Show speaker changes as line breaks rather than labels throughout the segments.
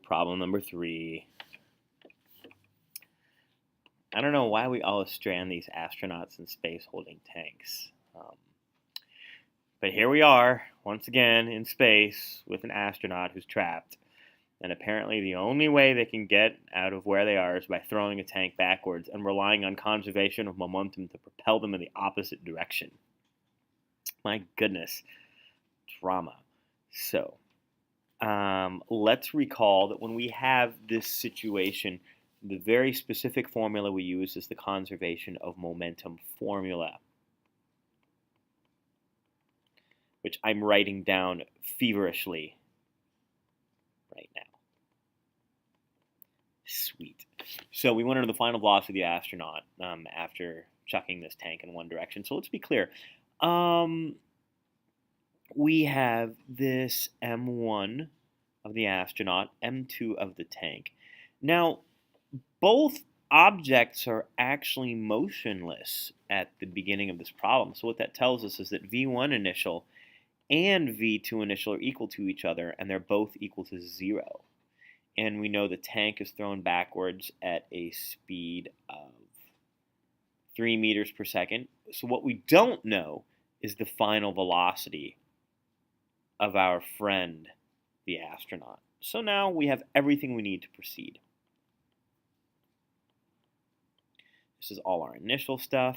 problem number 3. I don't know why we always strand these astronauts in space holding tanks. But here we are, once again, in space with an astronaut who's trapped. And apparently the only way they can get out of where they are is by throwing a tank backwards and relying on conservation of momentum to propel them in the opposite direction. My goodness. Drama. So, let's recall that when we have this situation, the very specific formula we use is the conservation of momentum formula, which I'm writing down feverishly right now. Sweet. So we went into the final velocity of the astronaut after chucking this tank in one direction. So let's be clear. We have this M1 of the astronaut, M2 of the tank. Now, both objects are actually motionless at the beginning of this problem. So what that tells us is that V1 initial and V2 initial are equal to each other, and they're both equal to 0. And we know the tank is thrown backwards at a speed of 3 meters per second. So what we don't know is the final velocity of our friend, the astronaut. So now we have everything we need to proceed. This is all our initial stuff.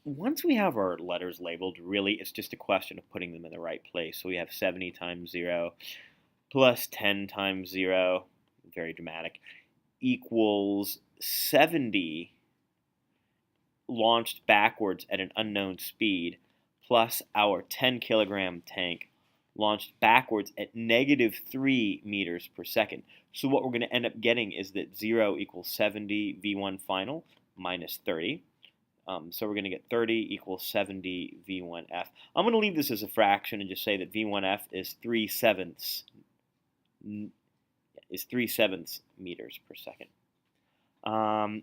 Once we have our letters labeled, really it's just a question of putting them in the right place. So we have 70 times 0 plus 10 times 0, very dramatic, equals 70 launched backwards at an unknown speed plus our 10 kilogram tank launched backwards at -3 meters per second. So what we're going to end up getting is that 0 equals 70 V1 final minus 30. So we're going to get 30 equals 70 V1F. I'm going to leave this as a fraction and just say that V1F is 3/7 meters per second.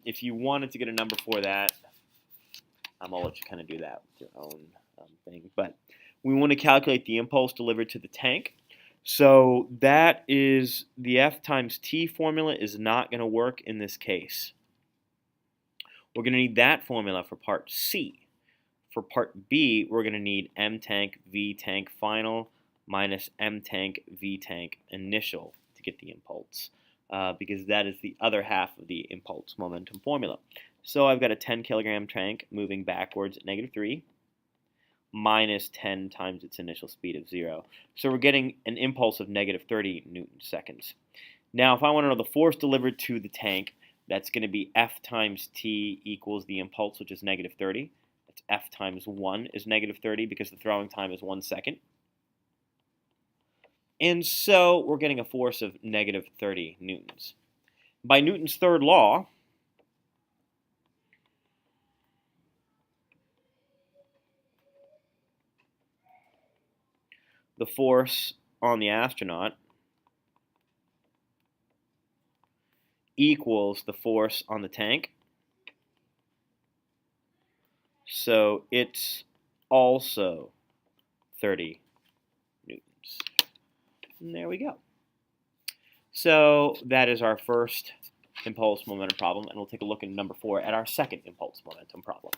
If you wanted to get a number for that, I'll let you kind of do that with your own thing. But we want to calculate the impulse delivered to the tank. So that is the F times T formula is not going to work in this case. We're going to need that formula for part C. For part B, we're going to need M tank V tank final minus M tank V tank initial to get the impulse, because that is the other half of the impulse momentum formula. So I've got a 10 kilogram tank moving backwards at -3 minus 10 times its initial speed of 0. So we're getting an impulse of -30 Newton seconds. Now if I want to know the force delivered to the tank, that's going to be F times T equals the impulse, which is -30. That's F times 1 is -30 because the throwing time is 1 second. And so we're getting a force of -30 newtons. By Newton's third law, the force on the astronaut equals the force on the tank. So it's also 30 newtons. And there we go. So that is our first impulse momentum problem, and we'll take a look at number 4 at our second impulse momentum problem.